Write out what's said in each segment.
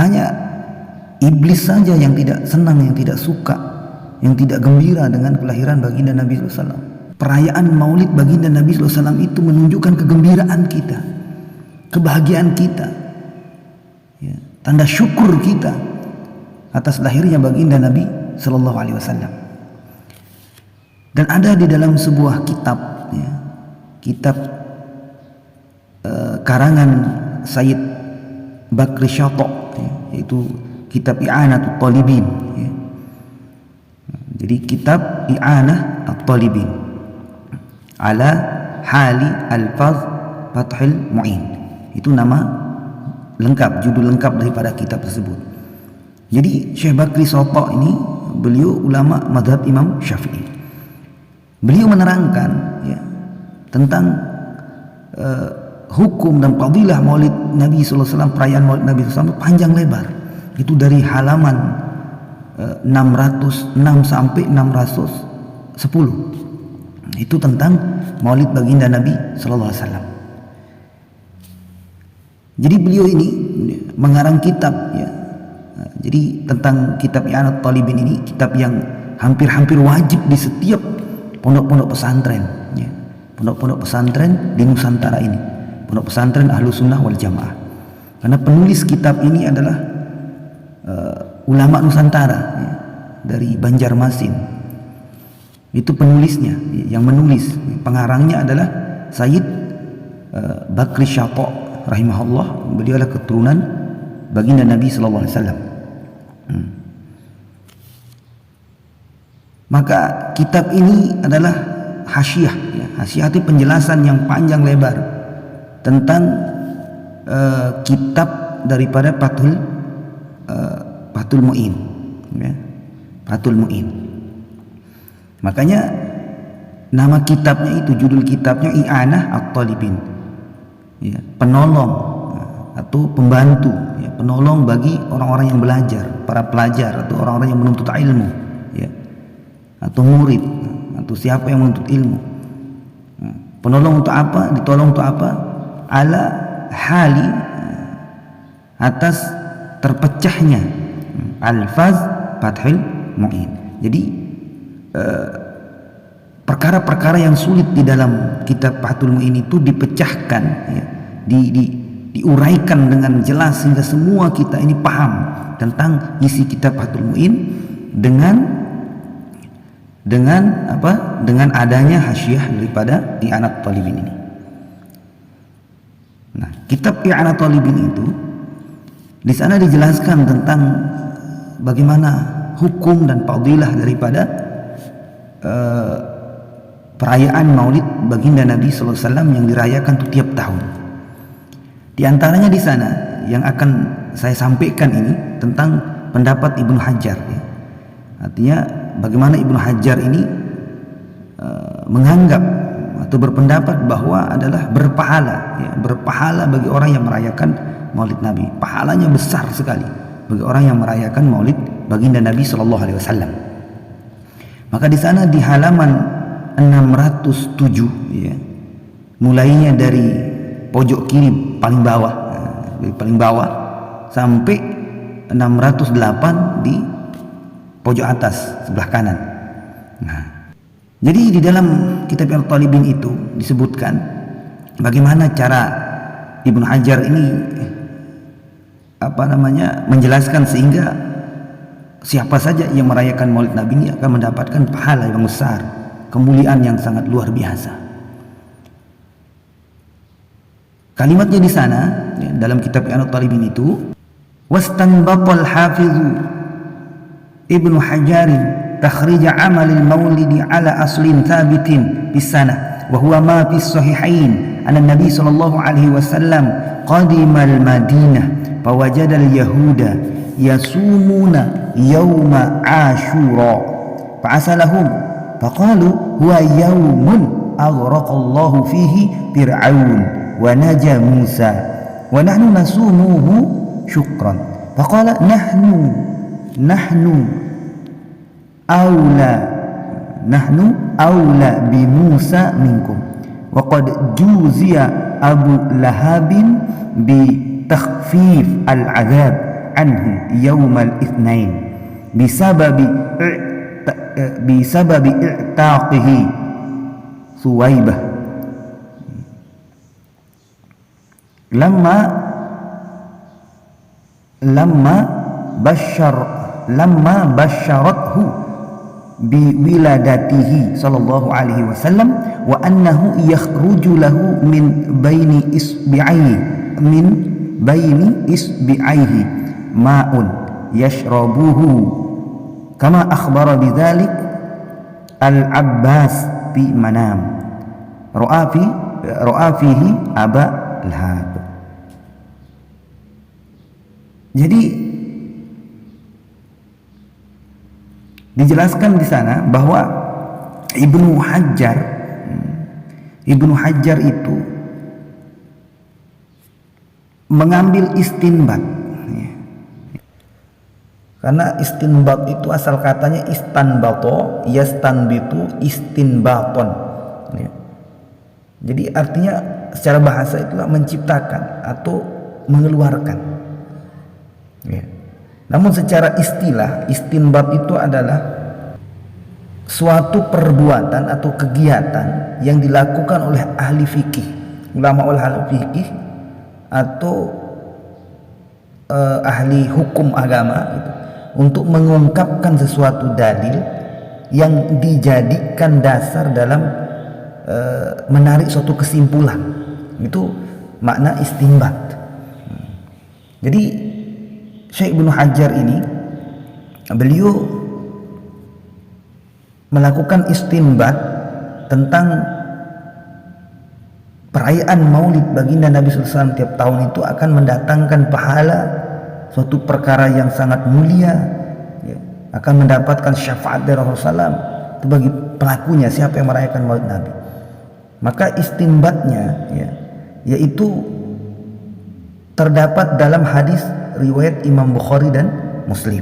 Hanya iblis saja yang tidak senang, yang tidak suka, yang tidak gembira dengan kelahiran baginda Nabi SAW. Perayaan maulid baginda Nabi SAW itu menunjukkan kegembiraan kita, kebahagiaan kita, ya, tanda syukur kita atas lahirnya baginda Nabi SAW. Dan ada di dalam sebuah kitab, ya, kitab karangan Sayyid Bakri Syato, ya, yaitu kitab I'anatul Talibin, ya. Jadi kitab I'anah At-Talibin ala hali alfaz Fathil Mu'in, itu nama lengkap, judul lengkap daripada kitab tersebut. Jadi Syekh Bakri Syato ini beliau ulama mazhab Imam Syafi'i. Beliau menerangkan, ya, tentang hukum dan fadilah maulid Nabi SAW, perayaan maulid Nabi SAW panjang lebar. Itu dari halaman 606 sampai 610. Itu tentang maulid baginda Nabi SAW. Jadi beliau ini mengarang kitab, ya. Jadi tentang kitab I'anat Talibin ini, kitab yang hampir-hampir wajib di setiap pondok-pondok pesantren, ya. Pondok-pondok pesantren di Nusantara ini, pondok pesantren Ahlus Sunnah wal Jamaah. Karena penulis kitab ini adalah ulama Nusantara, ya, dari Banjarmasin. Itu penulisnya, yang menulis, pengarangnya adalah Sayyid Bakri Syato rahimahullah. Beliau adalah keturunan baginda Nabi SAW. Maka kitab ini adalah hasyiah, ya. Hasyiah itu penjelasan yang panjang lebar tentang kitab daripada Fathul Mu'in, ya. Fathul Mu'in. Makanya nama kitabnya itu, judul kitabnya I'anah At-Talibin, ya, penolong atau pembantu, ya, penolong bagi orang-orang yang belajar, para pelajar atau orang-orang yang menuntut ilmu, ya, atau murid atau siapa yang menuntut ilmu. Penolong untuk apa? Ditolong untuk apa? Ala hali, atas terpecahnya alfaz Fathil Mu'in. Jadi perkara-perkara yang sulit di dalam kitab Fathul Mu'in itu dipecahkan, ya, diuraikan dengan jelas sehingga semua kita ini paham tentang isi kitab Fathul Mu'in dengan apa? Dengan adanya hasyiah daripada I'anat Talibin ini. Nah, kitab I'anat Talibin itu di sana dijelaskan tentang bagaimana hukum dan fadilah daripada perayaan maulid baginda Nabi SAW yang dirayakan itu tiap tahun. Di antaranya di sana yang akan saya sampaikan ini tentang pendapat Ibnu Hajar, ya. Artinya bagaimana Ibnu Hajar ini menganggap atau berpendapat bahwa adalah berpahala, ya, berpahala bagi orang yang merayakan maulid Nabi. Pahalanya besar sekali bagi orang yang merayakan maulid baginda Nabi SAW. Maka di sana di halaman 607, ya, mulainya dari pojok kiri paling bawah, dari paling bawah sampai 608 di pojok atas sebelah kanan. Nah, jadi di dalam kitab Al-Talibin itu disebutkan bagaimana cara Ibnu Hajar ini menjelaskan sehingga siapa saja yang merayakan maulid Nabi ini akan mendapatkan pahala yang besar, kemuliaan yang sangat luar biasa. Kalimatnya di sana, ya, dalam kitab Al-Talibin itu, wastanbatal hafizu Ibnu Hajarin takhrij amal al-maulidi ala aslin thabitin bis sanah wa huwa ma fi sahihain anna Nabi sallallahu alaihi wasallam qadima al-Madinah fawajada al-yahuda yasumuna yawma Ashura fa'asalahum faqalu huwa yawmun aghraqallahu fihi fir'aun wa naja Musa wa nahnu nasumuhu syukran faqala nahnu awla bi Musa minkum wa qad juziya Abu Lahabin bi takhfif al-'adab anhu yaumal itsnain bisababi i'taqihi Suwaibah lamma basyarathu biwiladatihi sallallahu alaihi wasallam wa annahu yakhruju lahu min baini isbi'aihi ma'un yashrabuhu kama akhbara bidzalik al-Abbas fi manam ra'a fihi Aba Lahab. Jadi dijelaskan di sana bahwa Ibnu Hajar itu mengambil istinbat, karena istinbat itu asal katanya istanbato yastanbitu istinbaton, jadi artinya secara bahasa itulah menciptakan atau mengeluarkan. Namun secara istilah, istinbat itu adalah suatu perbuatan atau kegiatan yang dilakukan oleh ahli fikih, ulama ahli fikih atau ahli hukum agama gitu, untuk mengungkapkan sesuatu dalil yang dijadikan dasar dalam menarik suatu kesimpulan. Itu makna istinbat. Jadi Syekh Ibnu Hajar ini, beliau melakukan istinbat tentang perayaan Maulid baginda Nabi SAW tiap tahun itu akan mendatangkan pahala, suatu perkara yang sangat mulia, akan mendapatkan syafaat dari Rasulullah SAW itu bagi pelakunya, siapa yang merayakan Maulid Nabi. Maka istinbatnya yaitu terdapat dalam hadis riwayat Imam Bukhari dan Muslim,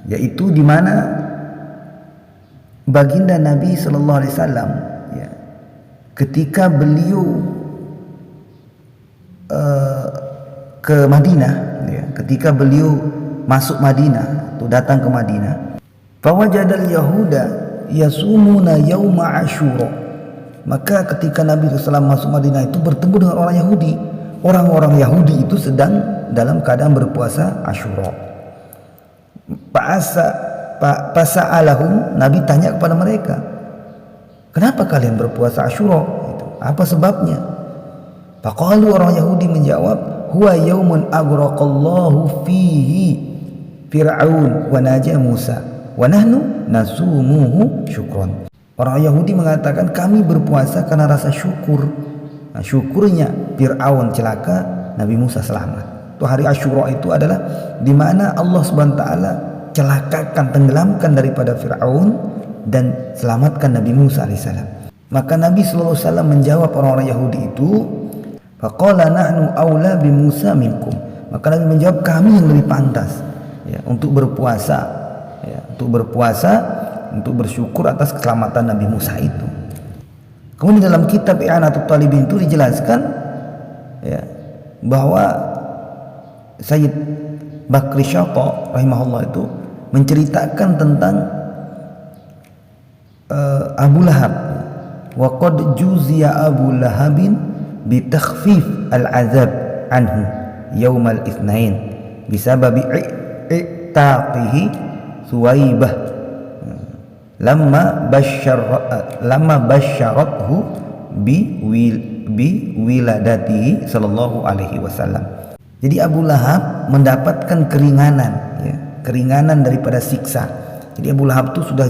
yaitu di mana baginda Nabi Sallallahu Alaihi Wasallam ketika beliau ke Madinah, ketika beliau masuk Madinah atau datang ke Madinah, fawajadal yahuda yasumuna yauma Asyura. Maka ketika Nabi SAW masuk Madinah itu bertemu dengan orang Yahudi. Orang-orang Yahudi itu sedang dalam keadaan berpuasa Asyura. Fasa'alahum, Nabi tanya kepada mereka, kenapa kalian berpuasa Asyura? Apa sebabnya? Faqalu, orang Yahudi menjawab, huwa yaumun agraqallahu fihi Fir'aun wa naja Musa wa nahnu nasumuhu syukron. Orang Yahudi mengatakan kami berpuasa karena rasa syukur. Nah, syukurnya Fir'aun celaka, Nabi Musa selamat. Itu hari Asyura itu adalah di mana Allah Subhanahu wa taala celakakan, tenggelamkan daripada Fir'aun dan selamatkan Nabi Musa alaihissalam. Maka Nabi sallallahu alaihi wasallam menjawab orang-orang Yahudi itu, faqala nahnu aula bi Musa minkum. Maka Nabi menjawab, kami yang lebih pantas untuk berpuasa, untuk bersyukur atas keselamatan Nabi Musa itu. Kemudian dalam kitab I'anatul Talibin itu dijelaskan bahwa Sayyid Bakri Syata rahimahullah itu menceritakan tentang Abu Lahab. Wa qad juziya Abu Lahabin bi takhfif al-azab anhu yaumal itsnain bisababi i'taqihi Suwaibah lamma basyarathu bi wiladatihi sallallahu alaihi wasallam. Jadi Abu Lahab mendapatkan keringanan daripada siksa. Jadi Abu Lahab itu sudah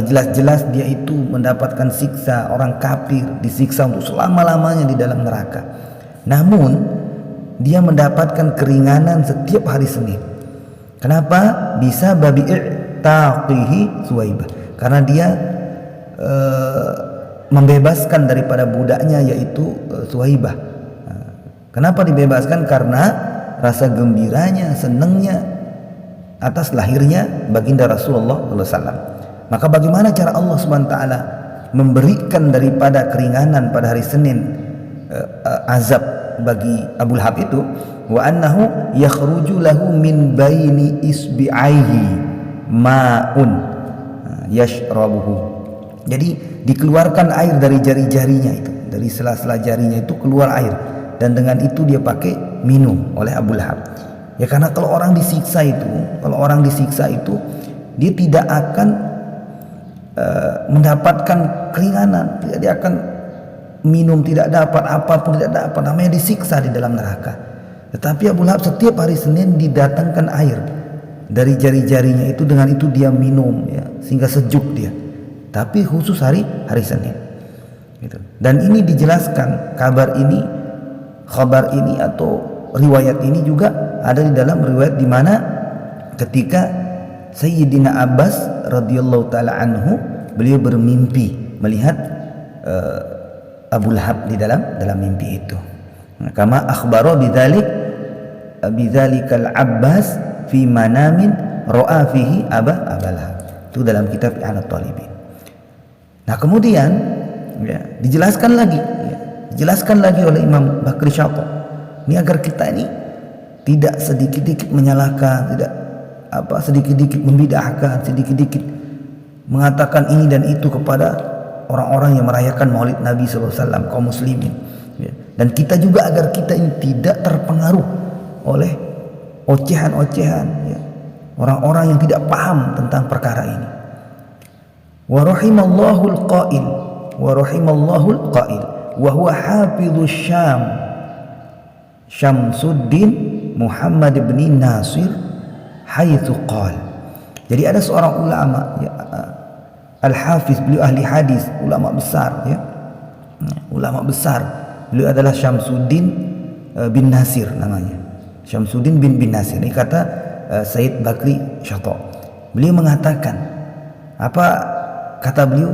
jelas-jelas dia itu mendapatkan siksa, orang kafir disiksa untuk selama-lamanya di dalam neraka. Namun dia mendapatkan keringanan setiap hari Senin. Kenapa? Bisa babi taqihi Suwaibah, karena dia membebaskan daripada budaknya yaitu Suwaibah. Kenapa dibebaskan? Karena rasa gembiranya, senangnya atas lahirnya baginda Rasulullah SAW. Maka bagaimana cara Allah Subhanahu wa taala memberikan daripada keringanan pada hari Senin azab bagi Abu Lahab itu, wa annahu yakhruju lahu min baini isbi'aihi ma'un yashrabuhu. Jadi dikeluarkan air dari jari-jarinya itu, dari sela-sela jarinya itu keluar air, dan dengan itu dia pakai minum oleh Abu Lahab. Ya karena kalau orang disiksa itu dia tidak akan mendapatkan keringanan, dia akan minum tidak dapat, apapun tidak dapat, namanya disiksa di dalam neraka. Tetapi Abu Lahab setiap hari Senin didatangkan air dari jari-jarinya itu, dengan itu dia minum ya, sehingga sejuk dia. Tapi khusus hari Senin gitu. Dan ini dijelaskan, khabar ini atau riwayat ini juga ada di dalam riwayat di mana ketika Sayyidina Abbas radhiyallahu taala anhu, beliau bermimpi melihat Abu Lahab di dalam mimpi itu. Kama akhbaro bidzalikal Abbas fi manamin ra'a fihi Aba Lahab. Itu dalam kitab I'anat Talibin. Nah kemudian ya, dijelaskan lagi oleh Imam Bakri Syatah ini agar kita ini tidak sedikit-sedikit menyalahkan, tidak sedikit-sedikit membid'ahkan, sedikit-sedikit mengatakan ini dan itu kepada orang-orang yang merayakan Maulid Nabi SAW, kaum muslimin ya. Dan kita juga agar kita ini tidak terpengaruh oleh ocehan-ocehan ya, orang-orang yang tidak paham tentang perkara ini. Wa rahimallahul qail wa huwa hafidhus Syam Syamsuddin Muhammad bin Nasir haitsu qala. Jadi ada seorang ulama ya, al-hafiz, beliau ahli hadis, ulama besar ya. Ulama besar. Beliau adalah Syamsuddin bin Nasir namanya. Syamsuddin bin Nasir. Ini kata Sayyid Bakri Syatah. Beliau mengatakan, apa kata beliau?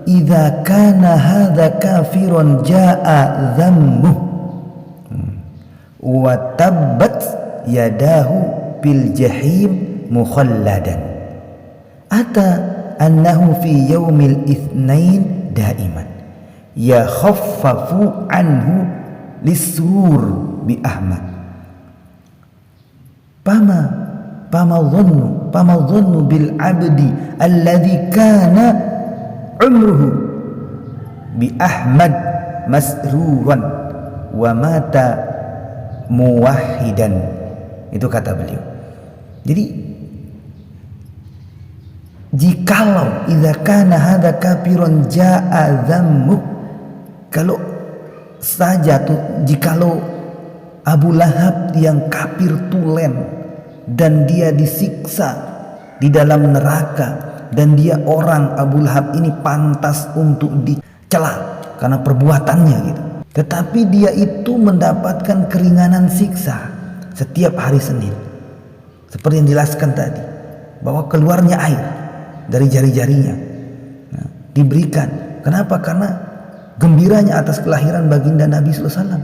Idza kana hadza kafirun jaa dhammu wa tabbat yadahu bil jahim mukhalladan ata annahu fi yaumil itsnain daiman yakhaffafu anhu lisrur bi Ahmad pama dhannu bil abdi alladhi kana umruhu bi Ahmad masruran wa mata muwahhidan. Itu kata beliau. Jadi jikalau idza kana hadza kafirun jaa dhammu, kalau saja tuh jikalau Abu Lahab yang kafir tulen dan dia disiksa di dalam neraka, dan dia orang Abu Lahab ini pantas untuk dicela karena perbuatannya gitu. Tetapi dia itu mendapatkan keringanan siksa setiap hari Senin. Seperti yang dijelaskan tadi, bahwa keluarnya air dari jari-jarinya diberikan. Kenapa? Karena gembiranya atas kelahiran baginda Nabi SAW.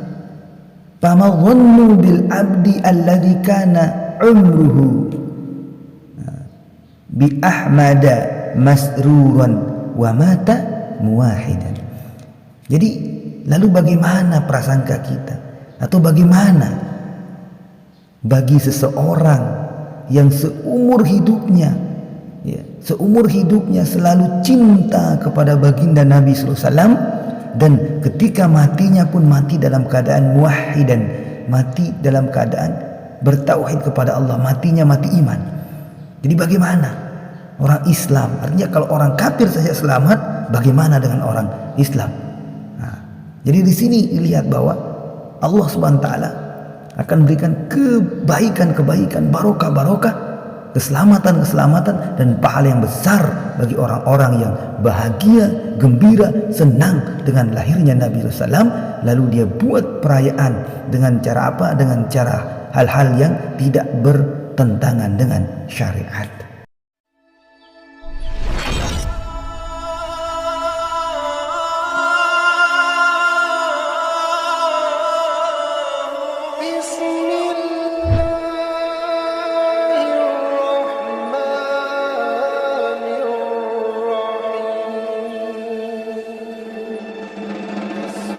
Fama dhannu bil abdi alladhi kana umruhu bi Ahmada masruran wa mata muwahidan. Jadi lalu bagaimana prasangka kita, atau bagaimana bagi seseorang yang seumur hidupnya selalu cinta kepada baginda Nabi SAW, dan ketika matinya pun mati dalam keadaan muwahhidan, mati dalam keadaan bertauhid kepada Allah, matinya mati iman. Jadi bagaimana orang Islam? Artinya kalau orang kafir saja selamat, bagaimana dengan orang Islam? Jadi di sini dilihat bahwa Allah Subhanahu wa taala akan berikan kebaikan-kebaikan, barokah-barokah, keselamatan-keselamatan, dan pahala yang besar bagi orang-orang yang bahagia, gembira, senang dengan lahirnya Nabi SAW. Lalu dia buat perayaan dengan cara apa? Dengan cara hal-hal yang tidak bertentangan dengan syariat.